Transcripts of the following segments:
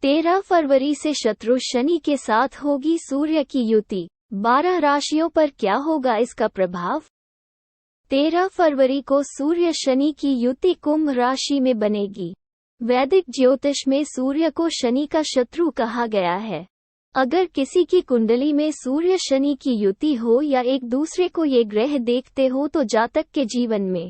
13 फरवरी से शत्रु शनि के साथ होगी सूर्य की युति। 12 राशियों पर क्या होगा इसका प्रभाव? 13 फरवरी को सूर्य शनि की युति कुंभ राशि में बनेगी। वैदिक ज्योतिष में सूर्य को शनि का शत्रु कहा गया है। अगर किसी की कुंडली में सूर्य शनि की युति हो या एक दूसरे को ये ग्रह देखते हो तो जातक के जीवन में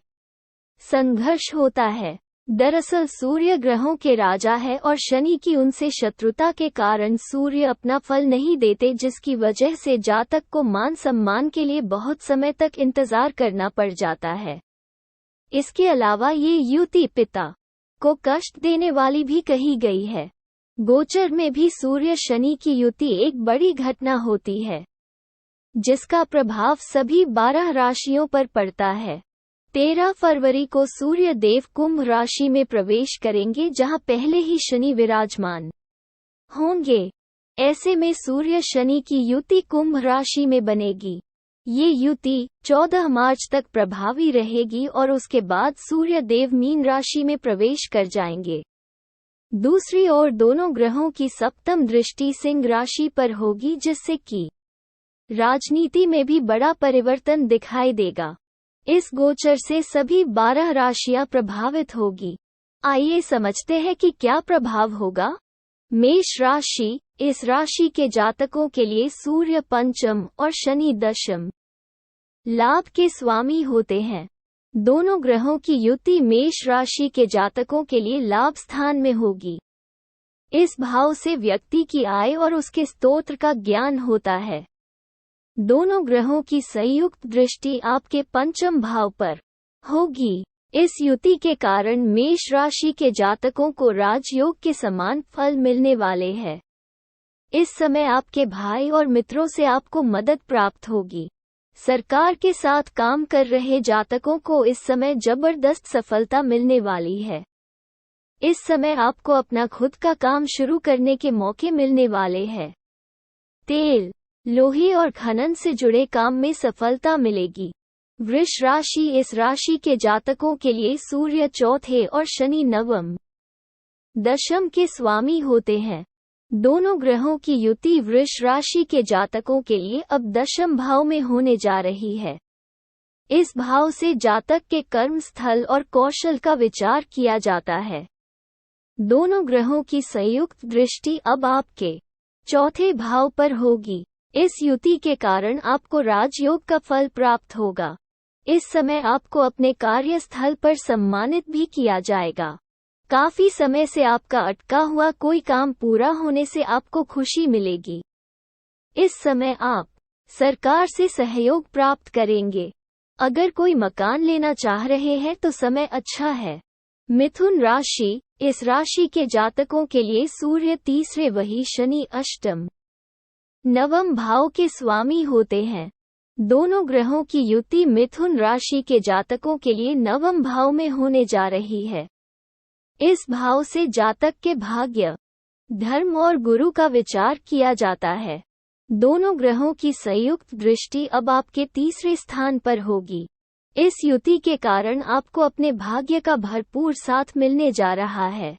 संघर्ष होता है। दरअसल सूर्य ग्रहों के राजा है और शनि की उनसे शत्रुता के कारण सूर्य अपना फल नहीं देते, जिसकी वजह से जातक को मान सम्मान के लिए बहुत समय तक इंतजार करना पड़ जाता है। इसके अलावा ये युति पिता को कष्ट देने वाली भी कही गई है। गोचर में भी सूर्य शनि की युति एक बड़ी घटना होती है जिसका प्रभाव सभी 12 राशियों पर पड़ता है। 13 फरवरी को सूर्य देव कुंभ राशि में प्रवेश करेंगे, जहां पहले ही शनि विराजमान होंगे। ऐसे में सूर्य शनि की युति कुंभ राशि में बनेगी। ये युति 14 मार्च तक प्रभावी रहेगी और उसके बाद सूर्य देव मीन राशि में प्रवेश कर जाएंगे। दूसरी ओर दोनों ग्रहों की सप्तम दृष्टि सिंह राशि पर होगी, जिससे कि राजनीति में भी बड़ा परिवर्तन दिखाई देगा। इस गोचर से सभी 12 राशियां प्रभावित होगी। आइए समझते हैं कि क्या प्रभाव होगा। मेष राशि। इस राशि के जातकों के लिए सूर्य पंचम और शनि दशम लाभ के स्वामी होते हैं। दोनों ग्रहों की युति मेष राशि के जातकों के लिए लाभ स्थान में होगी। इस भाव से व्यक्ति की आय और उसके स्तोत्र का ज्ञान होता है। दोनों ग्रहों की संयुक्त दृष्टि आपके पंचम भाव पर होगी। इस युति के कारण मेष राशि के जातकों को राजयोग के समान फल मिलने वाले हैं। इस समय आपके भाई और मित्रों से आपको मदद प्राप्त होगी। सरकार के साथ काम कर रहे जातकों को इस समय जबरदस्त सफलता मिलने वाली है। इस समय आपको अपना खुद का काम शुरू करने के मौके मिलने वाले हैं। तेल, लोहे और खनन से जुड़े काम में सफलता मिलेगी। वृष राशि। इस राशि के जातकों के लिए सूर्य चौथे और शनि नवम दशम के स्वामी होते हैं। दोनों ग्रहों की युति वृष राशि के जातकों के लिए अब दशम भाव में होने जा रही है। इस भाव से जातक के कर्म स्थल और कौशल का विचार किया जाता है। दोनों ग्रहों की संयुक्त दृष्टि अब आपके चौथे भाव पर होगी। इस युति के कारण आपको राजयोग का फल प्राप्त होगा। इस समय आपको अपने कार्यस्थल पर सम्मानित भी किया जाएगा। काफी समय से आपका अटका हुआ कोई काम पूरा होने से आपको खुशी मिलेगी। इस समय आप सरकार से सहयोग प्राप्त करेंगे। अगर कोई मकान लेना चाह रहे हैं तो समय अच्छा है। मिथुन राशि। इस राशि के जातकों के लिए सूर्य तीसरे वही शनि अष्टम नवम भाव के स्वामी होते हैं। दोनों ग्रहों की युति मिथुन राशि के जातकों के लिए नवम भाव में होने जा रही है। इस भाव से जातक के भाग्य, धर्म और गुरु का विचार किया जाता है। दोनों ग्रहों की संयुक्त दृष्टि अब आपके तीसरे स्थान पर होगी। इस युति के कारण आपको अपने भाग्य का भरपूर साथ मिलने जा रहा है।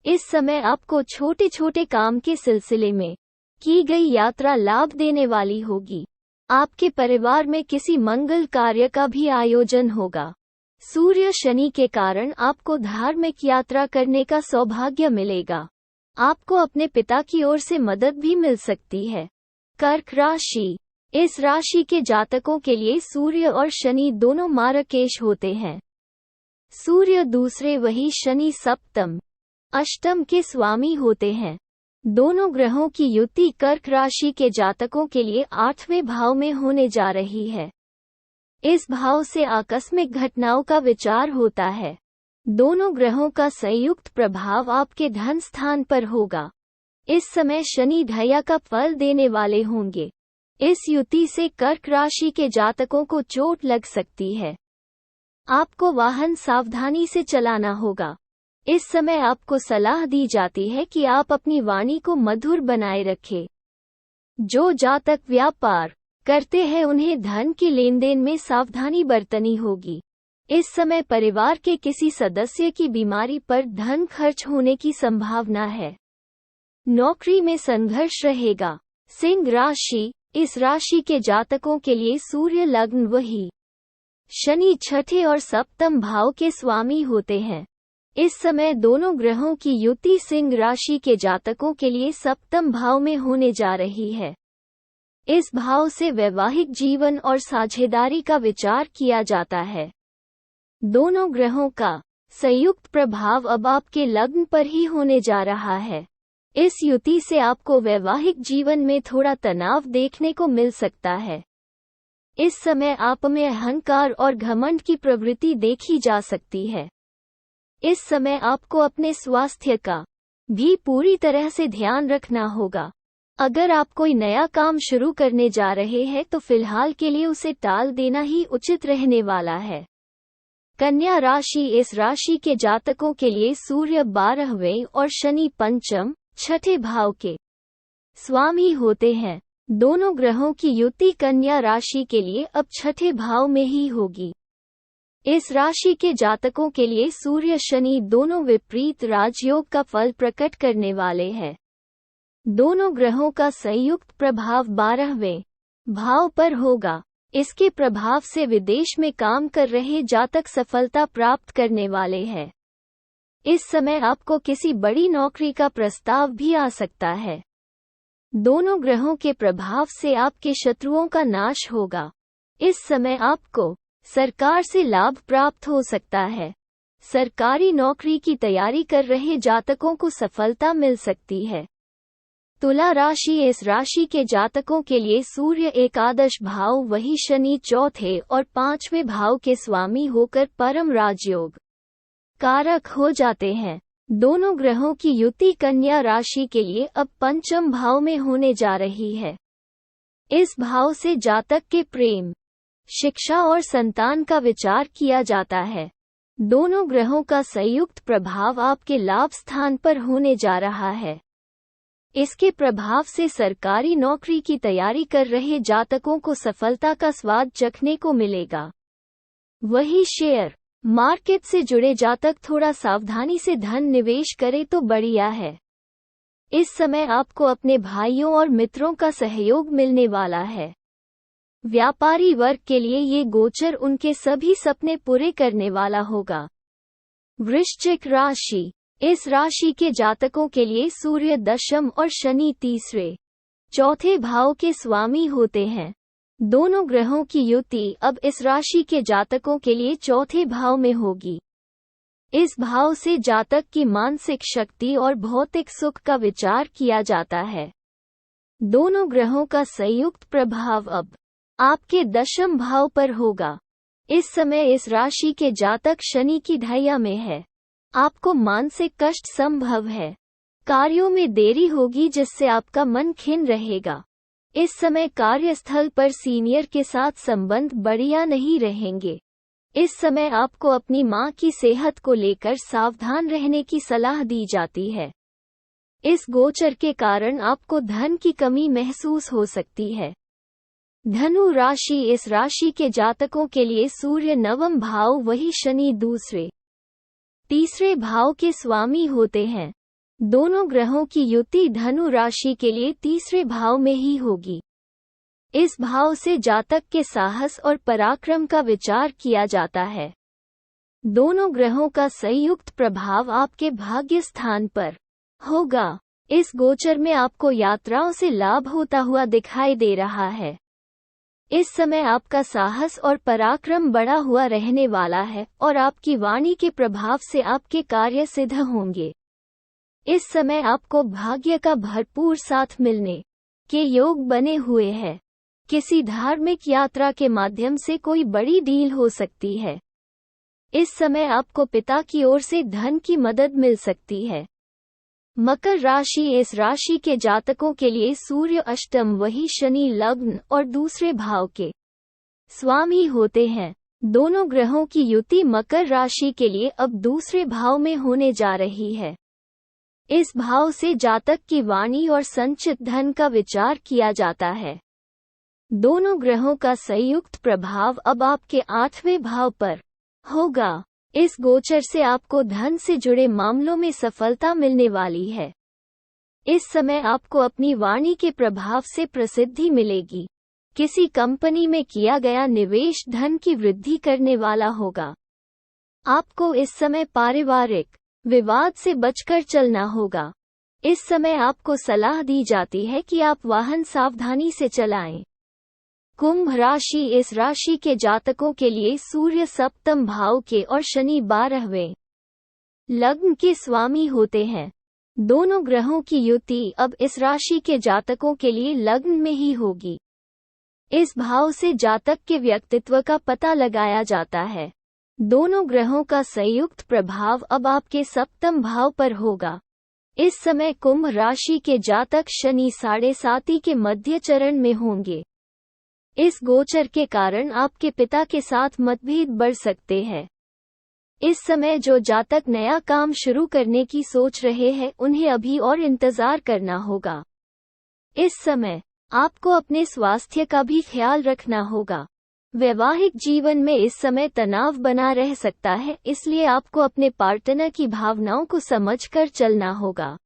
इस समय आपको छोटे छोटे काम के सिलसिले में की गई यात्रा लाभ देने वाली होगी। आपके परिवार में किसी मंगल कार्य का भी आयोजन होगा। सूर्य शनि के कारण आपको धार्मिक यात्रा करने का सौभाग्य मिलेगा। आपको अपने पिता की ओर से मदद भी मिल सकती है। कर्क राशि। इस राशि के जातकों के लिए सूर्य और शनि दोनों मार्गकेश होते हैं। सूर्य दूसरे वही शनि सप्तम अष्टम के स्वामी होते हैं। दोनों ग्रहों की युति कर्क राशि के जातकों के लिए 8वें भाव में होने जा रही है। इस भाव से आकस्मिक घटनाओं का विचार होता है। दोनों ग्रहों का संयुक्त प्रभाव आपके धन स्थान पर होगा। इस समय शनि ढैया का फल देने वाले होंगे। इस युति से कर्क राशि के जातकों को चोट लग सकती है। आपको वाहन सावधानी से चलाना होगा। इस समय आपको सलाह दी जाती है कि आप अपनी वाणी को मधुर बनाए रखें। जो जातक व्यापार करते हैं उन्हें धन के लेन देन में सावधानी बरतनी होगी। इस समय परिवार के किसी सदस्य की बीमारी पर धन खर्च होने की संभावना है। नौकरी में संघर्ष रहेगा। सिंह राशि, इस राशि के जातकों के लिए सूर्य लग्न वही शनि छठे और सप्तम भाव के स्वामी होते हैं। इस समय दोनों ग्रहों की युति सिंह राशि के जातकों के लिए सप्तम भाव में होने जा रही है। इस भाव से वैवाहिक जीवन और साझेदारी का विचार किया जाता है। दोनों ग्रहों का संयुक्त प्रभाव अब आपके लग्न पर ही होने जा रहा है। इस युति से आपको वैवाहिक जीवन में थोड़ा तनाव देखने को मिल सकता है। इस समय आप में अहंकार और घमंड की प्रवृत्ति देखी जा सकती है। इस समय आपको अपने स्वास्थ्य का भी पूरी तरह से ध्यान रखना होगा। अगर आप कोई नया काम शुरू करने जा रहे हैं तो फिलहाल के लिए उसे टाल देना ही उचित रहने वाला है। कन्या राशि, इस राशि के जातकों के लिए सूर्य 12वें और शनि पंचम छठे भाव के स्वामी होते हैं। दोनों ग्रहों की युति कन्या राशि के लिए अब छठे भाव में ही होगी। इस राशि के जातकों के लिए सूर्य शनि दोनों विपरीत राजयोग का फल प्रकट करने वाले हैं। दोनों ग्रहों का संयुक्त प्रभाव 12वें भाव पर होगा। इसके प्रभाव से विदेश में काम कर रहे जातक सफलता प्राप्त करने वाले हैं। इस समय आपको किसी बड़ी नौकरी का प्रस्ताव भी आ सकता है। दोनों ग्रहों के प्रभाव से आपके शत्रुओं का नाश होगा। इस समय आपको सरकार से लाभ प्राप्त हो सकता है। सरकारी नौकरी की तैयारी कर रहे जातकों को सफलता मिल सकती है। तुला राशि, इस राशि के जातकों के लिए सूर्य एकादश भाव वही शनि चौथे और पांचवें भाव के स्वामी होकर परम राजयोग कारक हो जाते हैं। दोनों ग्रहों की युति कन्या राशि के लिए अब पंचम भाव में होने जा रही है। इस भाव से जातक के प्रेम, शिक्षा और संतान का विचार किया जाता है। दोनों ग्रहों का संयुक्त प्रभाव आपके लाभ स्थान पर होने जा रहा है। इसके प्रभाव से सरकारी नौकरी की तैयारी कर रहे जातकों को सफलता का स्वाद चखने को मिलेगा। वही शेयर मार्केट से जुड़े जातक थोड़ा सावधानी से धन निवेश करें तो बढ़िया है। इस समय आपको अपने भाइयों और मित्रों का सहयोग मिलने वाला है। व्यापारी वर्ग के लिए ये गोचर उनके सभी सपने पूरे करने वाला होगा। वृश्चिक राशि, इस राशि के जातकों के लिए सूर्य दशम और शनि तीसरे चौथे भाव के स्वामी होते हैं। दोनों ग्रहों की युति अब इस राशि के जातकों के लिए चौथे भाव में होगी। इस भाव से जातक की मानसिक शक्ति और भौतिक सुख का विचार किया जाता है। दोनों ग्रहों का संयुक्त प्रभाव अब आपके दशम भाव पर होगा। इस समय इस राशि के जातक शनि की ढैया में है। आपको मानसिक कष्ट संभव है। कार्यों में देरी होगी जिससे आपका मन खिन्न रहेगा। इस समय कार्यस्थल पर सीनियर के साथ संबंध बढ़िया नहीं रहेंगे। इस समय आपको अपनी मां की सेहत को लेकर सावधान रहने की सलाह दी जाती है। इस गोचर के कारण आपको धन की कमी महसूस हो सकती है। धनु राशि, इस राशि के जातकों के लिए सूर्य नवम भाव वही शनि दूसरे तीसरे भाव के स्वामी होते हैं। दोनों ग्रहों की युति धनु राशि के लिए तीसरे भाव में ही होगी। इस भाव से जातक के साहस और पराक्रम का विचार किया जाता है। दोनों ग्रहों का संयुक्त प्रभाव आपके भाग्य स्थान पर होगा। इस गोचर में आपको यात्राओं से लाभ होता हुआ दिखाई दे रहा है। इस समय आपका साहस और पराक्रम बढ़ा हुआ रहने वाला है और आपकी वाणी के प्रभाव से आपके कार्य सिद्ध होंगे। इस समय आपको भाग्य का भरपूर साथ मिलने के योग बने हुए हैं। किसी धार्मिक यात्रा के माध्यम से कोई बड़ी डील हो सकती है। इस समय आपको पिता की ओर से धन की मदद मिल सकती है। मकर राशि, इस राशि के जातकों के लिए सूर्य अष्टम वही शनि लग्न और दूसरे भाव के स्वामी होते हैं। दोनों ग्रहों की युति मकर राशि के लिए अब दूसरे भाव में होने जा रही है। इस भाव से जातक की वाणी और संचित धन का विचार किया जाता है। दोनों ग्रहों का संयुक्त प्रभाव अब आपके 8वें भाव पर होगा। इस गोचर से आपको धन से जुड़े मामलों में सफलता मिलने वाली है। इस समय आपको अपनी वाणी के प्रभाव से प्रसिद्धि मिलेगी। किसी कंपनी में किया गया निवेश धन की वृद्धि करने वाला होगा। आपको इस समय पारिवारिक विवाद से बचकर चलना होगा। इस समय आपको सलाह दी जाती है कि आप वाहन सावधानी से चलाएं। कुंभ राशि, इस राशि के जातकों के लिए सूर्य सप्तम भाव के और शनि 12वें लग्न के स्वामी होते हैं। दोनों ग्रहों की युति अब इस राशि के जातकों के लिए लग्न में ही होगी। इस भाव से जातक के व्यक्तित्व का पता लगाया जाता है। दोनों ग्रहों का संयुक्त प्रभाव अब आपके सप्तम भाव पर होगा। इस समय कुंभ राशि के जातक शनि 7.5 के मध्य चरण में होंगे। इस गोचर के कारण आपके पिता के साथ मतभेद बढ़ सकते हैं। इस समय जो जातक नया काम शुरू करने की सोच रहे हैं उन्हें अभी और इंतजार करना होगा। इस समय आपको अपने स्वास्थ्य का भी ख्याल रखना होगा। वैवाहिक जीवन में इस समय तनाव बना रह सकता है, इसलिए आपको अपने पार्टनर की भावनाओं को समझकर चलना होगा।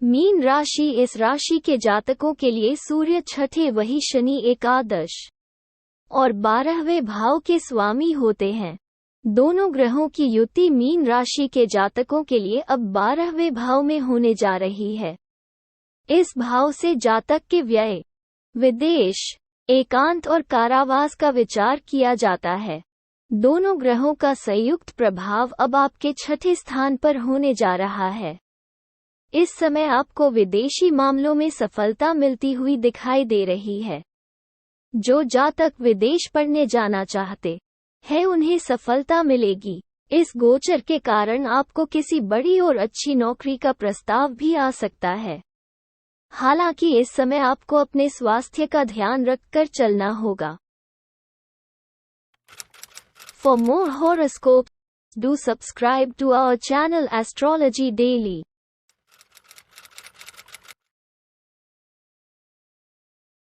मीन राशि, इस राशि के जातकों के लिए सूर्य छठे वही शनि एकादश और 12वें भाव के स्वामी होते हैं। दोनों ग्रहों की युति मीन राशि के जातकों के लिए अब 12वें भाव में होने जा रही है। इस भाव से जातक के व्यय, विदेश, एकांत और कारावास का विचार किया जाता है। दोनों ग्रहों का संयुक्त प्रभाव अब आपके छठे स्थान पर होने जा रहा है। इस समय आपको विदेशी मामलों में सफलता मिलती हुई दिखाई दे रही है। जो जातक विदेश पढ़ने जाना चाहते हैं उन्हें सफलता मिलेगी। इस गोचर के कारण आपको किसी बड़ी और अच्छी नौकरी का प्रस्ताव भी आ सकता है। हालांकि इस समय आपको अपने स्वास्थ्य का ध्यान रखकर चलना होगा। For more horoscope, do subscribe to our channel astrology daily.